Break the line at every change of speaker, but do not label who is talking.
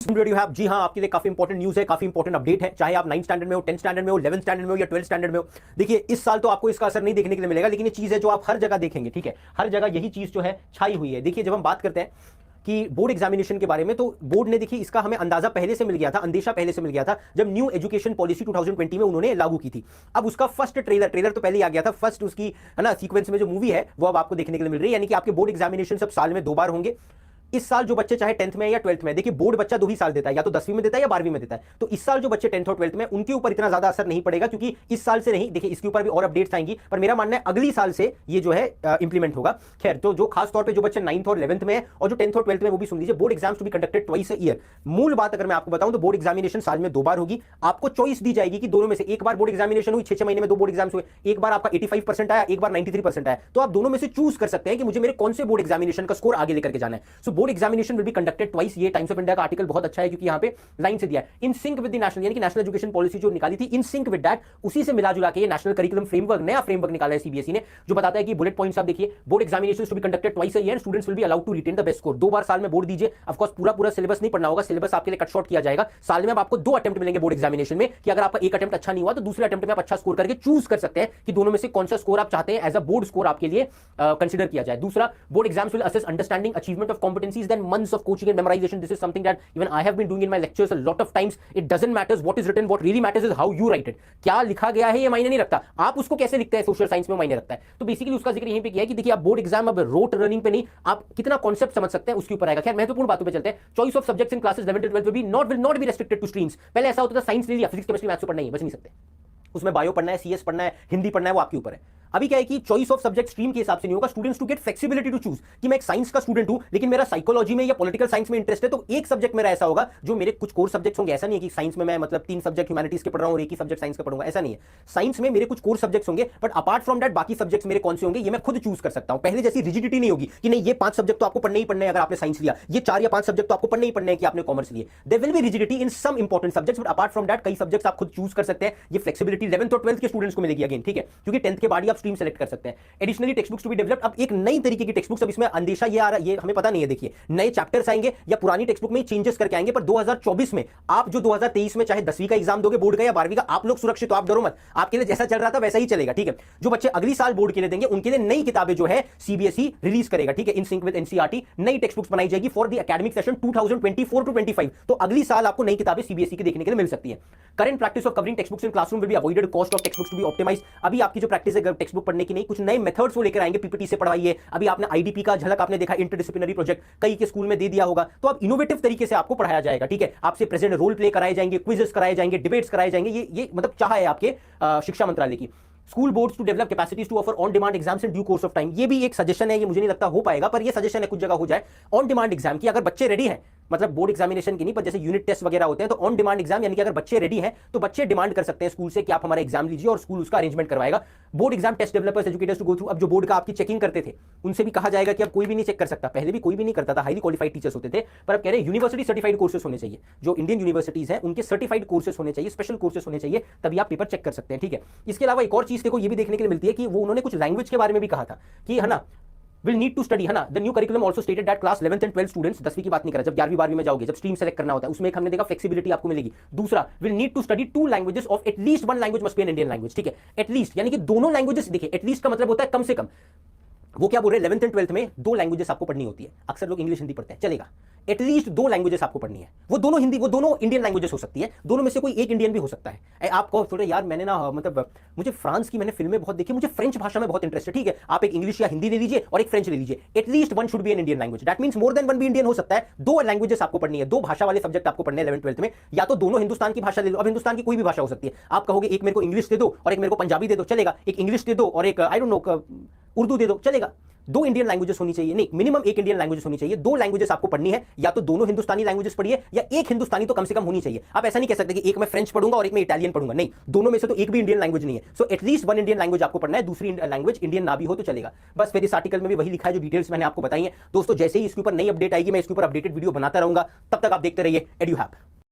जी हाँ, आपके लिए काफी इंपॉर्टेंट न्यूज है, काफी इंपॉर्टेंट अपडेट है। चाहे आप 9th स्टैंडर्ड में हो, 10th स्टैंडर्ड में हो, 11th स्टैंडर्ड में हो या 12th स्टैंडर्ड में हो, देखिए इस साल तो आपको इसका असर नहीं देखने के लिए मिलेगा, लेकिन ये चीज है जो आप हर जगह देखेंगे। ठीक है, हर जगह यही चीज जो है छाई हुई है। देखिए, जब हम बात करते हैं कि बोर्ड एग्जामिनेशन के बारे में, तो बोर्ड ने देखिए इसका हमें अंदाजा पहले से मिल गया था, अंदेशा पहले से मिल गया था जब न्यू एजुकेशन पॉलिसी 2020 में उन्होंने लागू की थी। अब उसका फर्स्ट ट्रेलर तो पहले ही आ गया था, फर्स्ट उसकी है ना सीक्वेंस में जो मूवी है वो अब आपको देखने के लिए मिल रही है। यानी कि आपके बोर्ड एग्जामिनेशन सब साल में 2 बार होंगे। इस साल जो बच्चे चाहे 10th में या 12th में, देखिए बोर्ड बच्चा 2 ही साल देता है, या तो 10वीं में देता है या 12वीं में देता है। तो इस साल जो बच्चे 10th और 12th में, उनके ऊपर इतना ज्यादा असर नहीं पड़ेगा, क्योंकि इस साल से नहीं, देखिए इसके ऊपर भी और अपडेट्स आएंगी, पर मेरा मानना है अगली साल से ये जो है इंप्लीमेंट होगा। खैर, तो जो खास तौर पे जो बच्चे 9th और 11th में है और जो 10th और 12th में, वो भी सुन लीजिए, board exams to be conducted twice a year. मूल बात अगर मैं आपको बताऊं तो बोर्ड एग्जामिनेशन साल में 2 बार होगी। आपको चॉइस दी जाएगी कि दोनों में से एक बार बोर्ड एग्जामिनेशन हुई, 6 महीने में 2 बोर्ड एग्जाम्स हुए, एक बार आपका 85% आया, एक बार 93% आया, तो आप दोनों में से चूज कर सकते हैं कि मुझे मेरे कौन से बोर्ड एग्जामिनेशन का स्कोर आगे लेकर के जाना है। So board examination will be conducted twice. ये टाइम्स ऑफ इंडिया का आर्टिकल बहुत अच्छा है, क्योंकि यहां पे लाइन से दिया है, in sync with the national, यानी कि नेशनल एजुकेशन पॉलिसी जो निकाली थी, इन सिंक विद दैट, उसी से मिला जुला के ये नेशनल करिकुलम फ्रेमवर्क, नया फ्रेमवर्क निकाला है सीबीएसई ने, जो बताता है कि बुलेट पॉइंट्स आप देखिए, board examinations to be conducted twice a year, students will be allowed to retain the best score. 2 बार साल में बोर्ड दीजिए। ऑफ कोर्स पूरा सिलेबस नहीं पढ़ना होगा, सिलेबस आपके लिए कट शॉर्ट किया जाएगा। साल में अब आपको 2 अटेम्प्ट मिलेंगे बोर्ड एग्जामिनेशन में, कि अगर आपका एक अटेम्प्ट अच्छा नहीं हुआ तो दूसरे अटेम्प्ट में आप अच्छा स्कोर करके चूज कर सकते हैं कि दोनों में से कौन सा स्कोर आप चाहते हैं एज अ बोर्ड स्कोर आपके लिए कंसीडर किया जाए। दूसरा, board exams will assess understanding, achievement of competencies, than months of coaching and memorization. This is something that even I have been doing in my lectures a lot of times. It doesn't matter what is written, what really matters is how you write it. क्या लिखा गया है ये मायने नहीं रखता, आप उसको कैसे लिखते हैं सोशल साइंस में मायने रखता है। तो बेसिकली उसका जिक्र यहीं पे किया है कि देखिए आप बोर्ड एग्जाम अब रोट रनिंग पे नहीं, आप कितना कॉन्सेप्ट समझ सकते हैं उसके ऊपर आएगा। खैर, महत्वपूर्ण बातों पे चलते हैं। Choice of subjects in classes 11 to 12 will not be restricted to streams। पहले ऐसा होता था साइंस ले लिया, फिजिक्स केमिस्ट्री मैथ्स पढ़ना ही बच नहीं सकते, उसमें बायो पढ़ना है, सीएस पढ़ना है, हिंदी पढ़ना है, वो आपके ऊपर है। अभी क्या है कि चॉइस ऑफ सब्जेक्ट स्ट्रीम के हिसाब से नहीं होगा, students to get flexibility to choose, कि मैं एक साइंस का स्टूडेंट हूं लेकिन मेरा साइकोलॉजी में या पॉलिटिकल साइंस में इंटरेस्ट है, तो एक सब्जेक्ट मेरा ऐसा होगा जो मेरे कुछ कोर सब्जेक्ट्स होंगे। ऐसा नहीं है कि साइंस में मैं मतलब 3 सब्जेक्ट ह्यूमैनिटीज के पढ़ रहा हूं और एक ही सब्जेक्ट साइंस का पढ़ूंगा, ऐसा नहीं है। साइंस में मेरे कुछ कोर सब्जेक्ट्स होंगे, बट अपार्ट फ्रॉम दैट बाकी सब्जेक्ट्स मेरे कौन से होंगे ये मैं खुद चूज कर सकता हूं। पहले जैसी रिजिडिटी नहीं होगी कि नहीं ये 5 सब्जेक्ट तो आपको पढ़ने ही पढ़ने हैं अगर आपने साइंस लिया, ये 4 या 5 सब्जेक्ट तो आपको पढ़ने ही पढ़ने हैं कि आपने कॉमर्स लिए। There will be rigidity in some important subjects, but apart from that कई सब्जेक्ट्स आप खुद चूज कर सकते हैं। ये फ्लेक्सिबिलिटी 11th और 12th के स्टूडेंट्स को मिलेगी अगेन, ठीक है, क्योंकि 10th के बाद ही आप स्ट्रीम सेलेक्ट कर सकते हैं। Additionally text books to be developed, अब एक नई तरीके की टेक्स्ट बुक्स, अब इसमें अंदेशा ये आ रहा है, ये हमें पता नहीं है, देखिए नए चैप्टर्स आएंगे या पुरानी टेक्स्ट बुक में चेंजेस करके आएंगे, पर 2024 में आप जो 2023 में चाहे 10वीं का एग्जाम दोगे बोर्ड का या 12वीं का, आप लोग सुरक्षित हो, आप डरो मत, आपके लिए जैसा चल रहा था वैसा ही चलेगा। ठीक है, जो बच्चे अगली साल बोर्ड के लिए देंगे उनके लिए नई किताबें जो है सीबीएसई रिलीज करेगा, ठीक है, इन सिंक विद एनसीईआरटी, नई टेक्स्ट बुक्स बनाई जाएगी for the academic session 2024 to 25। तो अगली साल आपको नई किताबें सीबीएसई की देखने के लिए मिल सकती है। Current practice of covering text books in classroom will be avoided, cost of text books to be optimized. अभी आपकी जो प्रैक्टिस है टेक्स्ट बुक पढ़ने की नहीं, कुछ नए मेथड्स वो लेकर आएंगे, पीपीटी से पढ़वाइए। अभी आपने आईडीपी का झलक आपने देखा, इंटरडिसिप्लिनरी प्रोजेक्ट कई के स्कूल में दे दिया होगा, तो अब इनोवेटिव तरीके से आपको पढ़ाया जाएगा। ठीक है, आपसे प्रेजेंट रोल प्ले कराए जाएंगे, क्विजेस कराए जाएंगे, डिबेट्स कराए जाएंगे। ये मतलब चाह है आपके शिक्षा मंत्रालय की। School boards to develop capacities to offer on demand exams in due course of time, ये भी एक सजेशन है, ये मुझे नहीं लगता हो पाएगा, पर ये सजेशन है कुछ जगह हो जाए ऑन डिमांड एग्जाम की। अगर बच्चे रेडी हैं, मतलब बोर्ड एग्जामिनेशन की नहीं, पर जैसे यूनिट टेस्ट वगैरह होते हैं, तो ऑन डिमांड एग्जाम, यानी कि अगर बच्चे रेडी हैं तो बच्चे डिमांड कर सकते हैं स्कूल से कि आप हमारा एग्जाम लीजिए, और स्कूल उसका अरेंजमेंट करवाएगा। Board exam test developers educators to go through, अब जो बोर्ड का आपकी चेकिंग करते थे उनसे भी कहा जाएगा कि अब कोई भी नहीं चेक कर सकता। पहले भी कोई भी नहीं करता था, हाईली क्वालिफाइड टीचर्स होते थे, पर अब कह रहे हैं यूनिवर्सिटी सर्टिफाइड कोर्सेस होने चाहिए, जो इंडियन यूनिवर्सिटीज हैं उनके सर्टिफाइड कोर्सेस होने चाहिए, स्पेशल कोर्सेस होने चाहिए, तभी आप पेपर चेक कर सकते हैं। ठीक है, इसके अलावा एक और चीज देखो ये भी देखने के लिए मिलती है कि वो उन्होंने कुछ लैंग्वेज के बारे में भी कहा था कि है ना, will need to study, है ना। The new curriculum also stated that class 11th and 12th students, 10वीं की बात नहीं कर रहा, जब 11वीं 12वीं में जाओगे, जब स्ट्रीम सेलेक्ट करना होता है, उसमें एक हमने देखा फ्लेक्सिबिलिटी आपको मिलेगी। दूसरा, will need to study 2 languages of at least 1 language must be an Indian language, ठीक है, एटलीस्ट, यानी कि दोनों लैंग्वेजेस, देखिए एटलीस्ट का मतलब होता है कम से कम। वो क्या बोल रहे हैं, 11th एंड 12th में 2 लैंगुएजेस आपको पढ़नी होती है। अक्सर लोग इंग्लिश हिंदी पढ़ते हैं, चलेगा, एटलीस्ट 2 लैंग्वेजेस आपको पढ़नी है। वो दोनों हिंदी, वो दोनों इंडियन लैंग्वेजेस हो सकती है, दोनों में से कोई एक इंडियन भी हो सकता है। आप कहो थोड़े यार मैंने ना मतलब मुझे फ्रांस की मैंने फिल्में बहुत देखी, मुझे फ्रेंच भाषा में बहुत इंटरेस्ट है, ठीक है, आप एक इंग्लिश या हिंदी ले लीजिए और एक फ्रेंच ले लीजिए, at least 1 should be an Indian language. That means more than 1 भी इंडियन हो सकता है। 2 लैंग्वेजेस आपको पढ़नी है, 2 भाषा वाले सब्जेक्ट आपको पढ़ने हैं 11th 12th में, या तो दोनों हिंदुस्तान की भाषा ले लो। अब हिंदुस्तान की कोई भी भाषा हो सकती है, आप कहोगे एक मेरे को इंग्लिश दे दो और एक मेरे को पंजाबी दे दो, चलेगा, एक इंग्लिश दे दो और एक आई डोंट नो उर्दू दे दो, चलेगा। 2 इंडियन लैंग्वेजेस होनी चाहिए, नहीं मिनिमम 1 इंडियन लैंग्वेजेस होनी चाहिए। 2 लैंग्वेजेस आपको पढ़नी है, या तो दोनों हिंदुस्तानी लैंग्वेजेस पढ़िए या एक हिंदुस्तानी तो कम से कम होनी चाहिए। आप ऐसा नहीं कह सकते कि एक मैं फ्रेंच पढ़ूंगा और एक मैं इटालियन पढ़ूंगा, नहीं, दोनों में से तो एक भी इंडियन लैंग्वेज नहीं है। सो एटलीस्ट 1 इंडियन लैंग्वेज आपको पढ़ना है, दूसरी लैंग्वेज इंडियन ना भी हो तो चलेगा। बस फिर इस आर्टिकल में भी वही लिखा है जो डिटेल्स मैंने आपको बताई है। दोस्तों जैसे ही इसके ऊपर नई अपडेट आएगी मैं इसके ऊपर अपडेटेड वीडियो बनाता रहूंगा, तब तक आप देखते रहिए एडुहैप।